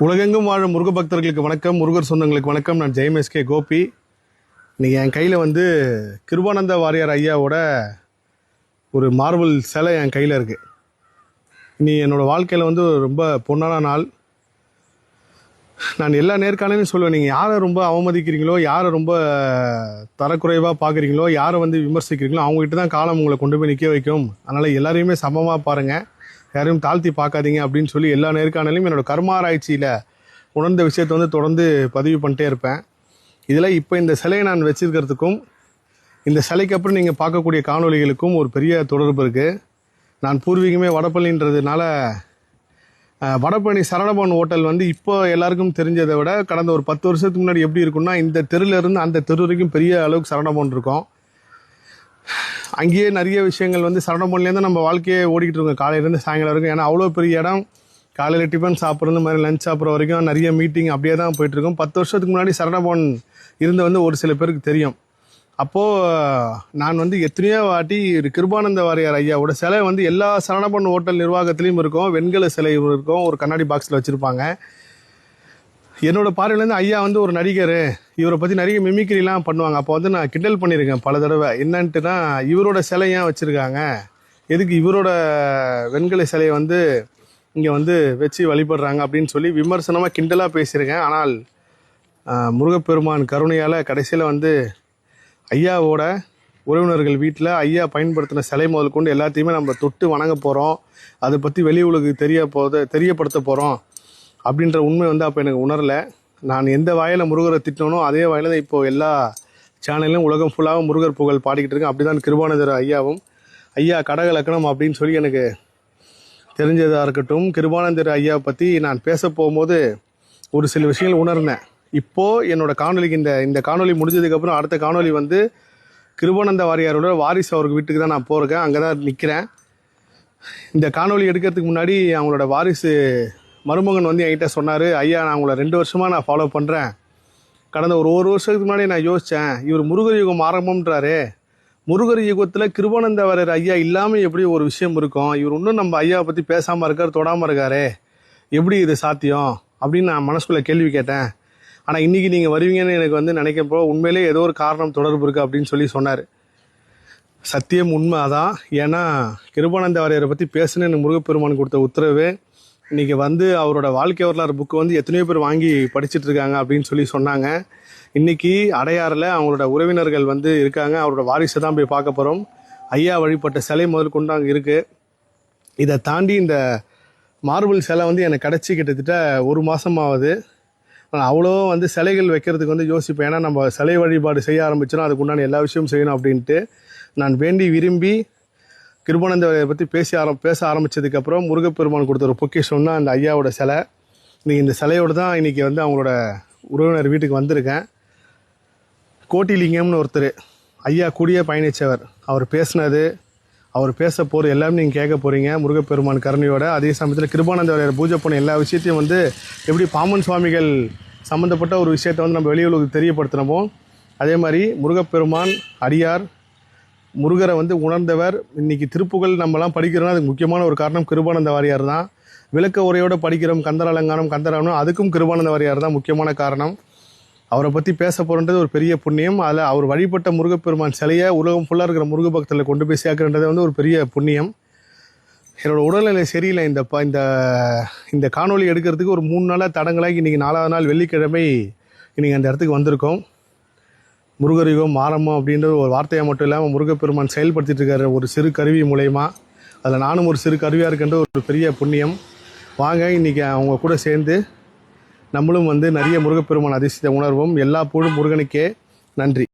உலகெங்கும் வாழும் முருக பக்தர்களுக்கு வணக்கம், முருகர் சொந்தங்களுக்கு வணக்கம். நான் ஜெயம் கோபி. இன்றைக்கி என் கையில் கிருபானந்த வாரியார் ஐயாவோட ஒரு மார்பிள் சிலை என் கையில் இருக்குது. இனி என்னோடய வாழ்க்கையில் ரொம்ப பொன்னான நாள். நான் எல்லா நேர்காணலையும் சொல்லுவேன், நீங்கள் யாரை ரொம்ப அவமதிக்கிறீங்களோ, யாரை ரொம்ப தரக்குறைவாக பார்க்குறீங்களோ, யாரை விமர்சிக்கிறீங்களோ அவங்ககிட்ட தான் காலம் உங்களை கொண்டு போய் நிற்க வைக்கும். அதனால் எல்லாரையுமே சமமாக பாருங்கள், யாரையும் தாழ்த்தி பார்க்காதீங்க அப்படின்னு சொல்லி எல்லா நேர்காணலையும் என்னோடய கர்மாராய்ச்சியில் உணர்ந்த விஷயத்தை தொடர்ந்து பதிவு பண்ணிட்டே இருப்பேன். இதில் இப்போ இந்த சிலையை நான் வச்சிருக்கிறதுக்கும் இந்த சிலைக்கு அப்புறம் நீங்கள் பார்க்கக்கூடிய காணொலிகளுக்கும் ஒரு பெரிய தொடர்பு இருக்குது. நான் பூர்வீகமே வடபழனின்றதுனால வடபழனி சரவணபவன் ஹோட்டல் இப்போ எல்லாருக்கும் தெரிஞ்சதை விட கடந்த ஒரு 10 வருஷத்துக்கு முன்னாடி எப்படி இருக்குன்னா, இந்த தெருவிலேருந்து அந்த தெரு வரைக்கும் பெரிய அளவுக்கு சரவணபவன் இருக்கும். அங்கேயே நிறைய விஷயங்கள் சரவணபவன்லேருந்து நம்ம வாழ்க்கையே ஓடிக்கிட்டு இருக்கோம், காலையிலேருந்து சாயங்காலம் வரைக்கும். ஏன்னா அவ்வளோ பெரிய இடம். காலையில் டிஃபன் சாப்பிட்றது மாதிரி லஞ்ச் சாப்பிட்ற வரைக்கும் நிறைய மீட்டிங் அப்படியே தான் போயிட்டுருக்கோம். 10 வருஷத்துக்கு முன்னாடி சரவணபவன் இருந்த ஒரு சில பேருக்கு தெரியும். அப்போது நான் எத்தனையோ வாட்டி கிருபானந்த வாரியார் ஐயாவோட சிலை எல்லா சரவணபவன் ஹோட்டல் நிர்வாகத்துலேயும் இருக்கும். வெண்கல சிலை இருக்கும், ஒரு கண்ணாடி பாக்ஸில் வச்சுருப்பாங்க. என்னோட பார்வையிலேருந்து ஐயா ஒரு நடிகர், இவரை பற்றி நிறைய மிமிக்ரிலாம் பண்ணுவாங்க. அப்போ நான் கிண்டல் பண்ணியிருக்கேன் பல தடவை. என்னன்ட்டுனா, இவரோட சிலை ஏன் வச்சுருக்காங்க, எதுக்கு இவரோட வெண்கல சிலையை இங்கே வச்சு வழிபடுறாங்க அப்படின்னு சொல்லி விமர்சனமாக கிண்டலாக பேசியிருக்கேன். ஆனால் முருகப்பெருமான் கருணையால் கடைசியில் ஐயாவோட உறவினர்கள் வீட்டில் ஐயா பயன்படுத்தின சிலை முதல் கொண்டு எல்லாத்தையுமே நம்ம தொட்டு வணங்க போகிறோம், அதை பற்றி வெளி உலகுக்கு தெரியப்படுத்த போகிறோம் அப்படின்ற உண்மை அப்போ எனக்கு உணரலை. நான் எந்த வாயில் முருகரை திட்டனோ அதே வாயில் தான் இப்போது எல்லா சேனல்லையும் உலகம் ஃபுல்லாகவும் முருகர் புகழ் பாடிக்கிட்டு இருக்கேன். அப்படி தான் கிருபானந்தர் ஐயாவும் ஐயா கடகலக்கணம் அப்படின்னு சொல்லி எனக்கு தெரிஞ்சதாக இருக்கட்டும். கிருபானந்தர் ஐயாவை பற்றி நான் பேச போகும்போது ஒரு சில விஷயங்கள் உணர்ந்தேன். இப்போது என்னோடய காணொலிக்கு இந்த காணொலி முடிஞ்சதுக்கப்புறம் அடுத்த காணொலி கிருபானந்த வாரியாரோட வாரிசு அவருக்கு வீட்டுக்கு தான் நான் போகிறேன், அங்கே தான் நிற்கிறேன். இந்த காணொலி எடுக்கிறதுக்கு முன்னாடி அவங்களோட வாரிசு மருமகன் என்கிட்ட சொன்னார், ஐயா நான் உங்களை 2 வருஷமாக நான் ஃபாலோ பண்ணுறேன். கடந்த ஒரு வருஷத்துக்கு முன்னாடி நான் யோசித்தேன், இவர் முருகர் யுகம் ஆரம்பம்ன்றாரு, முருகர் யுகத்தில் கிருபானந்த வாரியார் ஐயா இல்லாமல் எப்படி ஒரு விஷயம் இருக்கும், இவர் இன்னும் நம்ம ஐயாவை பற்றி பேசாமல் இருக்கார், தொடாமல் இருக்காரு, எப்படி இது சாத்தியம் அப்படின்னு நான் மனசுக்குள்ளே கேள்வி கேட்டேன். ஆனால் இன்றைக்கி நீங்கள் வருவீங்கன்னு எனக்கு நினைக்கப்போ உண்மையிலே ஏதோ ஒரு காரணம் தொடர்பு இருக்குது அப்படின்னு சொல்லி சொன்னார். சத்தியம் உண்மை அதான். ஏன்னா கிருபானந்த வாரியாரை பற்றி பேசுன்னு எனக்கு முருகப்பெருமான் கொடுத்த உத்தரவு. இன்றைக்கி அவரோட வாழ்க்கை வரலாறு புக்கு எத்தனையோ பேர் வாங்கி படிச்சுட்டு இருக்காங்க அப்படின்னு சொல்லி சொன்னாங்க. இன்றைக்கி அடையாறில் அவங்களோட உறவினர்கள் இருக்காங்க. அவரோட வாரிசை தான் போய் பார்க்க போகிறோம். ஐயா வழிபட்ட சிலை முதல் கொண்டு அங்கே இருக்குது. இதை தாண்டி இந்த மார்பிள் சிலை எனக்கு கிடச்சி கிட்டத்தட்ட 1 மாதமாகுது. நான் அவ்வளோ சிலைகள் வைக்கிறதுக்கு யோசிப்பேன். ஏன்னா நம்ம சிலை வழிபாடு செய்ய ஆரம்பிச்சோன்னா அதுக்கு உண்டான எல்லா விஷயமும் செய்யணும் அப்படின்ட்டு நான் வேண்டி விரும்பி கிருபானந்த வாரியாரை பற்றி பேச ஆரம்பித்ததுக்கப்புறம் முருகப்பெருமான் கொடுத்த ஒரு பொக்கிஷம்னா அந்த ஐயாவோட சிலை. இன்றைக்கி இந்த சிலையோடு தான் இன்றைக்கி அவங்களோட உறவினர் வீட்டுக்கு வந்திருக்கேன். கோட்டிலிங்கம்னு ஒருத்தர் ஐயா கூடிய பயணித்தவர். அவர் பேசினது, அவர் பேச போகிற எல்லாமே நீங்கள் கேட்க போகிறீங்க முருகப்பெருமான் கருணையோட. அதே சமயத்தில் கிருபானந்த வாரியார் பூஜை பண்ண எல்லா விஷயத்தையும் எப்படி பாமன் சுவாமிகள் சம்மந்தப்பட்ட ஒரு விஷயத்தை நம்ம வெளியுலகுக்கு தெரியப்படுத்தினமோ அதே மாதிரி முருகப்பெருமான் அடியார் முருகரை உணர்ந்தவர். இன்றைக்கி திருப்புகழ் நம்மலாம் படிக்கிறோன்னா அதுக்கு முக்கியமான ஒரு காரணம் கிருபானந்த வாரியார் தான். விளக்க உரையோடு படிக்கிறோம் கந்தர் அலங்காரம் கந்தராமனும், அதுக்கும் கிருபானந்த வாரியார் தான் முக்கியமான காரணம். அவரை பற்றி பேச போகிறன்றது ஒரு பெரிய புண்ணியம். அதில் அவர் வழிபட்ட முருகப்பெருமான் சிலையை உலகம் ஃபுல்லாக இருக்கிற முருக பக்தர்களை கொண்டு போய் சேர்க்குறது ஒரு பெரிய புண்ணியம். என்னோடய உடல்நிலை சரியில்லை. இந்த காணொலி எடுக்கிறதுக்கு ஒரு 3 நாளாக தடங்களாகி இன்றைக்கி 4வது நாள் வெள்ளிக்கிழமை இன்றைக்கி அந்த இடத்துக்கு வந்திருக்கோம். முருகர் யுகம் ஆரம்பம் அப்படின்ற ஒரு வார்த்தையாக மட்டும் இல்லாமல் முருகப்பெருமான் செயல்படுத்திட்டு இருக்காரு ஒரு சிறு கருவி மூலயமா. அதில் நானும் ஒரு சிறு கருவியாக இருக்கின்ற ஒரு பெரிய புண்ணியம். வாங்க இன்றைக்கி அவங்க கூட சேர்ந்து நம்மளும் நிறைய முருகப்பெருமான் அதிசயத்தை உணர்வோம். எல்லா புகழும் முருகனுக்கே. நன்றி.